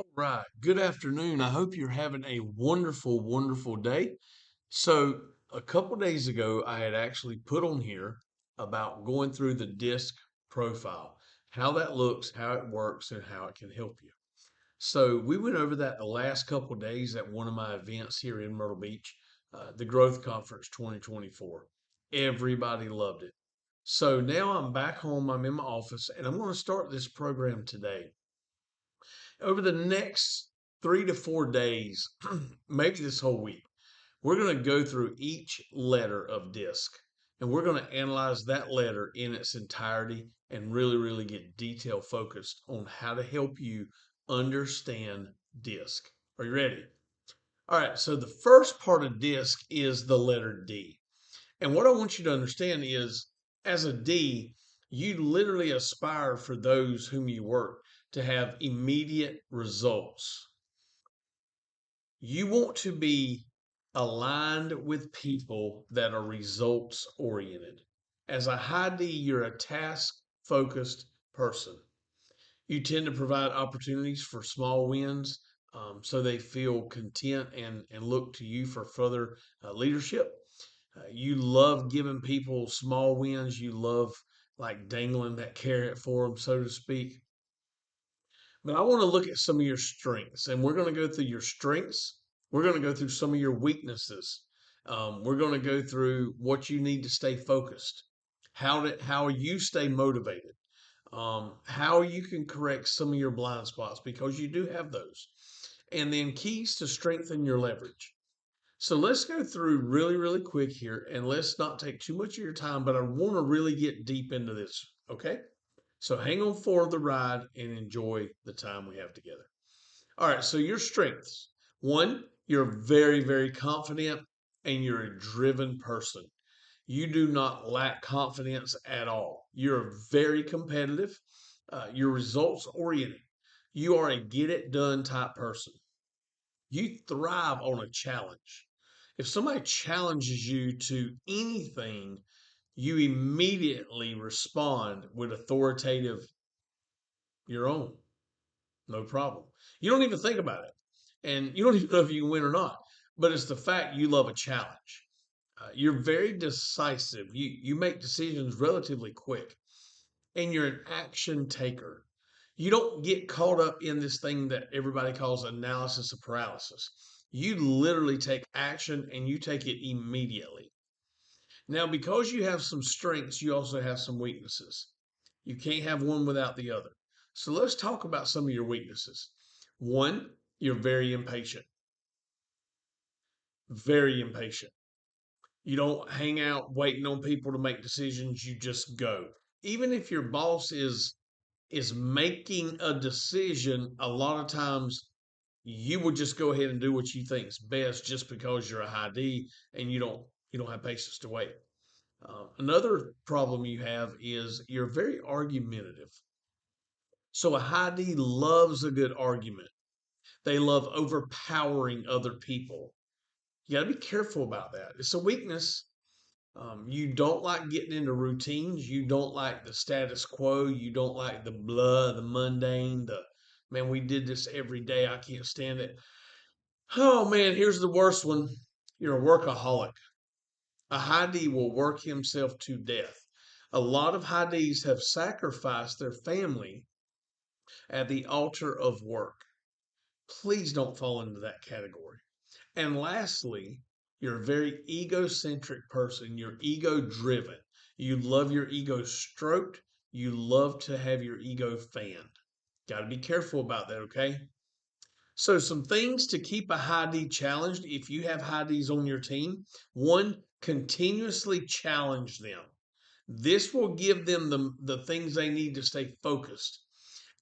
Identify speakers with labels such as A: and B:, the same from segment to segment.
A: All right. Good afternoon. I hope you're having a wonderful, wonderful day. So, a couple days ago, I had actually put on here about going through the DISC profile, how that looks, how it works, and how it can help you. So, we went over that the last couple days at one of my events here in Myrtle Beach, the Growth Conference 2024. Everybody loved it. So, now I'm back home, I'm in my office, and I'm going to start this program today over the next 3 to 4 days, maybe this whole week, we're going to go through each letter of DISC and we're going to analyze that letter in its entirety and really, really get detail focused on how to help you understand DISC. Are you ready? All right, so the first part of DISC is the letter D. And what I want you to understand is, as a D, you literally aspire for those whom you work to have immediate results. You want to be aligned with people that are results oriented. As a high D, you're a task focused person. You tend to provide opportunities for small wins, so they feel content and look to you for further leadership. You love giving people small wins. You love like dangling that carrot for them, so to speak. But I want to look at some of your strengths, and we're going to go through your strengths. We're going to go through some of your weaknesses. We're going to go through what you need to stay focused, how you stay motivated, how you can correct some of your blind spots because you do have those, and then keys to strengthen your leverage. So let's go through really, really quick here and let's not take too much of your time, but I want to really get deep into this. Okay. So hang on for the ride and enjoy the time we have together. All right. So your strengths: one, you're very, very confident and you're a driven person. You do not lack confidence at all. You're very competitive. You're results oriented. You are a get it done type person. You thrive on a challenge. If somebody challenges you to anything, you immediately respond with authoritative, your own, no problem. You don't even think about it. And you don't even know if you can win or not. But it's the fact you love a challenge. You're very decisive. You make decisions relatively quick, and you're an action taker. You don't get caught up in this thing that everybody calls analysis of paralysis. You literally take action and you take it immediately. Now, because you have some strengths, you also have some weaknesses. You can't have one without the other. So let's talk about some of your weaknesses. One, you're very impatient. Very impatient. You don't hang out waiting on people to make decisions, you just go. Even if your boss is making a decision, a lot of times you would just go ahead and do what you think is best just because you're a high D and you don't have patience to wait. Another problem you have is you're very argumentative. So a high D loves a good argument. They love overpowering other people. You got to be careful about that. It's a weakness. You don't like getting into routines. You don't like the status quo. You don't like the blah, the mundane, the man, we did this every day. I can't stand it. Oh man, here's the worst one. You're a workaholic. A high D will work himself to death. A lot of high Ds have sacrificed their family at the altar of work. Please don't fall into that category. And lastly, you're a very egocentric person. You're ego driven. You love your ego stroked. You love to have your ego fanned. Got to be careful about that, okay? So, some things to keep a high D challenged if you have high Ds on your team. One, continuously challenge them. This will give them the things they need to stay focused.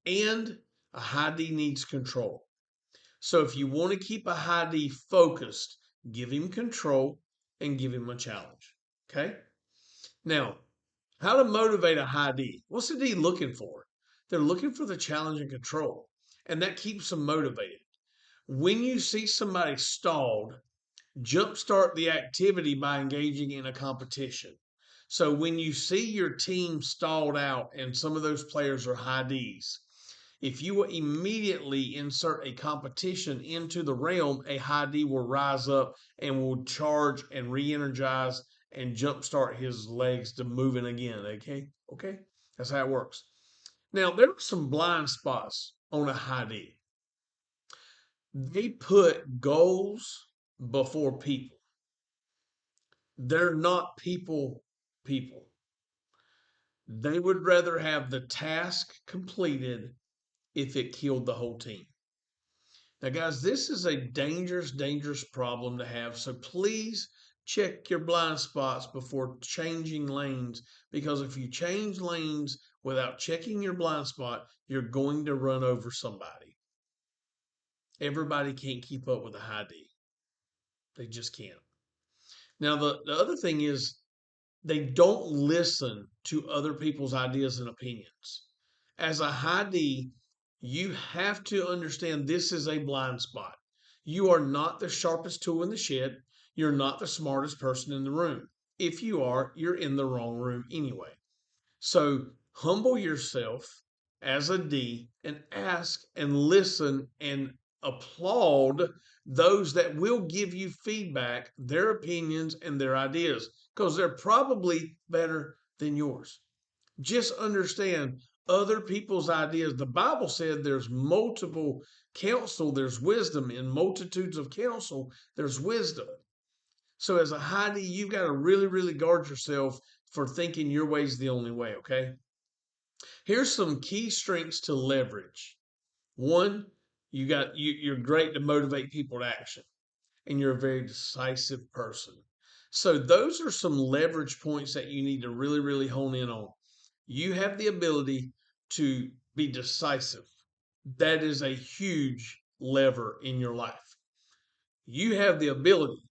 A: And a high D needs control. So if you want to keep a high D focused, give him control and give him a challenge. Okay? Now, how to motivate a high D? What's the D looking for? They're looking for the challenge and control, and that keeps them motivated. When you see somebody stalled, jumpstart the activity by engaging in a competition. So when you see your team stalled out and some of those players are high Ds, If you immediately insert a competition into the realm, a high D will rise up and will charge and re-energize and jumpstart his legs to moving again. Okay, that's how it works. Now there are some blind spots on a high D. They put goals before people. They're not people. They would rather have the task completed if it killed the whole team. Now, guys, this is a dangerous, dangerous problem to have. So please check your blind spots before changing lanes, because if you change lanes without checking your blind spot, you're going to run over somebody. Everybody can't keep up with a high D. They just can't. Now, the other thing is they don't listen to other people's ideas and opinions. As a high D, you have to understand this is a blind spot. You are not the sharpest tool in the shed. You're not the smartest person in the room. If you are, you're in the wrong room anyway. So humble yourself as a D and ask and listen and applaud those that will give you feedback, their opinions and their ideas, because they're probably better than yours. Just understand other people's ideas. The Bible said there's multiple counsel, there's wisdom. In multitudes of counsel, there's wisdom. So as a high D, you've got to really, really guard yourself for thinking your way is the only way, okay? Here's some key strengths to leverage. One, you're great to motivate people to action, and you're a very decisive person. So those are some leverage points that you need to really, really hone in on. You have the ability to be decisive. That is a huge lever in your life. You have the ability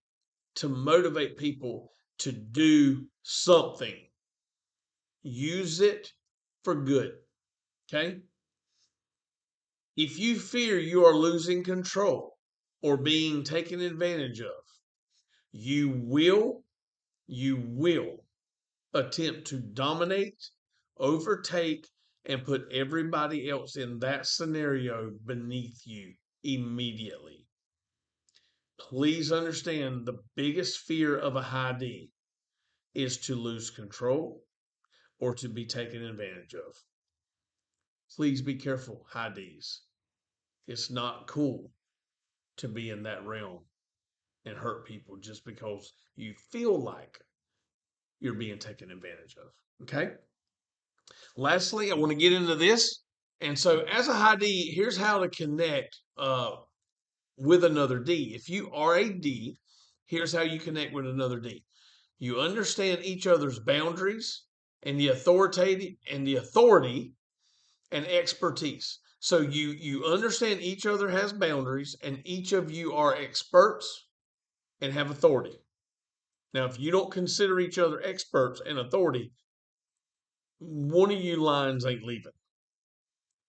A: to motivate people to do something. Use it for good. Okay. If you fear you are losing control or being taken advantage of, you will attempt to dominate, overtake, and put everybody else in that scenario beneath you immediately. Please understand the biggest fear of a high D is to lose control or to be taken advantage of. Please be careful, high Ds. It's not cool to be in that realm and hurt people just because you feel like you're being taken advantage of. Okay. Lastly, I want to get into this. And so, as a high D, here's how to connect with another D. If you are a D, here's how you connect with another D. You understand each other's boundaries and the authority and expertise. So you understand each other has boundaries, and each of you are experts and have authority. Now, if you don't consider each other experts and authority, one of you lines ain't leaving.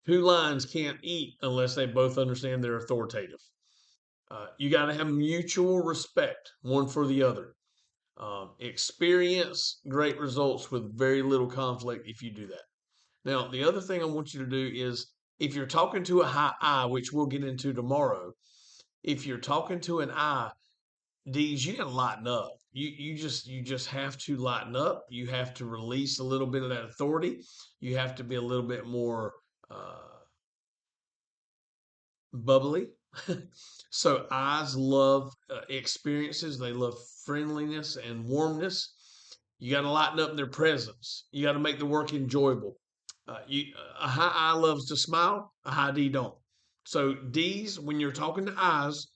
A: Two lines can't eat unless they both understand they're authoritative. You got to have mutual respect one for the other. Experience great results with very little conflict if you do that. Now, the other thing I want you to do is if you're talking to a high I, which we'll get into tomorrow, if you're talking to an I, D's, you got to lighten up. You just have to lighten up. You have to release a little bit of that authority. You have to be a little bit more bubbly. So eyes love experiences. They love friendliness and warmness. You got to lighten up their presence. You got to make the work enjoyable. A high I loves to smile. A high D don't. So D's, when you're talking to eyes,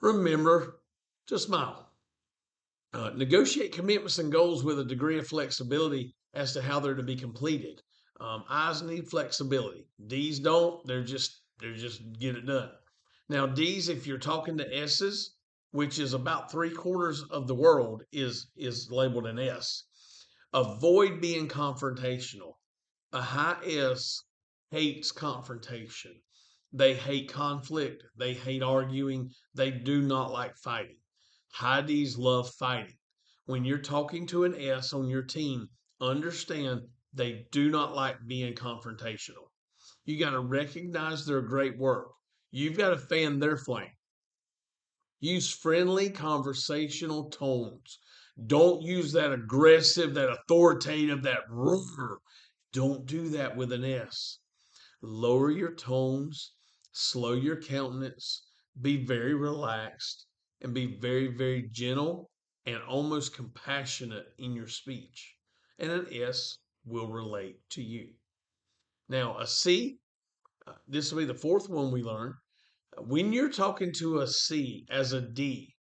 A: remember to smile. Negotiate commitments and goals with a degree of flexibility as to how they're to be completed. I's need flexibility. D's don't. They're just get it done. Now D's, if you're talking to S's, which is about 3/4 of the world, is labeled an S. Avoid being confrontational. A high S hates confrontation. They hate conflict. They hate arguing. They do not like fighting. High Ds love fighting. When you're talking to an S on your team, understand they do not like being confrontational. You got to recognize their great work. You've got to fan their flame. Use friendly conversational tones. Don't use that aggressive, that authoritative, that roar. Don't do that with an S. Lower your tones, slow your countenance, be very relaxed, and be very, very gentle and almost compassionate in your speech. And an S will relate to you. Now, a C, this will be the fourth one we learn. When you're talking to a C as a D,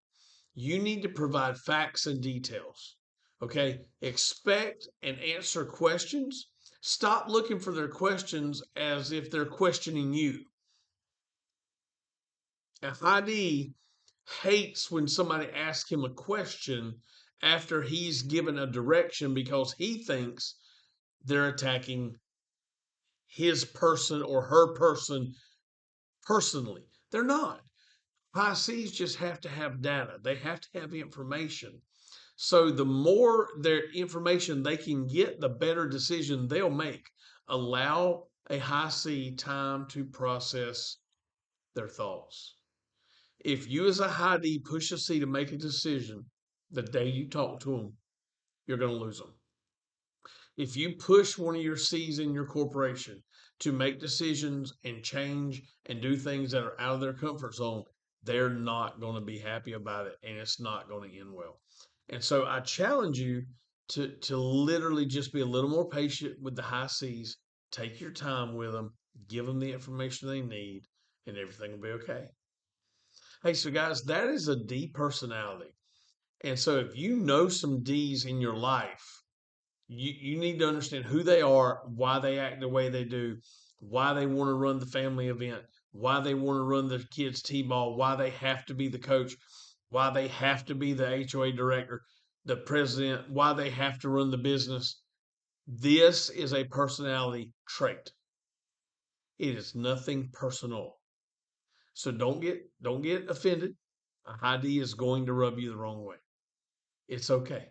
A: you need to provide facts and details. Okay? Expect and answer questions. Stop looking for their questions as if they're questioning you. A high D hates when somebody asks him a question after he's given a direction because he thinks they're attacking his person or her person personally. They're not. High Cs just have to have data, they have to have information. So the more their information they can get, the better decision they'll make. Allow a high C time to process their thoughts. If you as a high D push a C to make a decision the day you talk to them, you're going to lose them. If you push one of your C's in your corporation to make decisions and change and do things that are out of their comfort zone, they're not going to be happy about it and it's not going to end well. And so I challenge you to literally just be a little more patient with the high C's, take your time with them, give them the information they need, and everything will be okay. Hey, so guys, that is a D personality. And so if you know some D's in your life, you need to understand who they are, why they act the way they do, why they want to run the family event, why they want to run the kids' T-ball, why they have to be the coach, why they have to be the HOA director, the president, why they have to run the business. This is a personality trait. It is nothing personal. So don't get offended. A high D is going to rub you the wrong way. It's okay.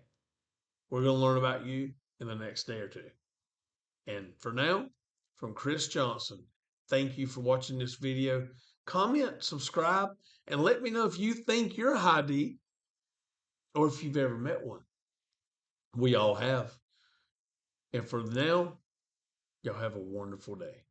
A: We're going to learn about you in the next day or two. And for now, from Chris Johnson, thank you for watching this video. Comment, subscribe, and let me know if you think you're a high D or if you've ever met one. We all have. And for now, y'all have a wonderful day.